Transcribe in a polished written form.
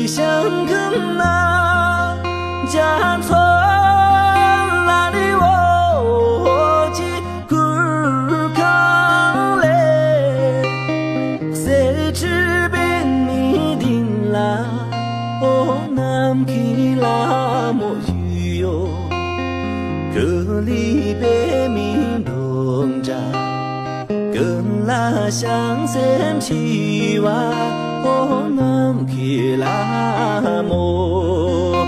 相肯那家村那里我去苦康嘞，谁知被你定啦，哦南去啦莫雨哟，可里被命动着。更拉相xem chi wa ô nam khi la mô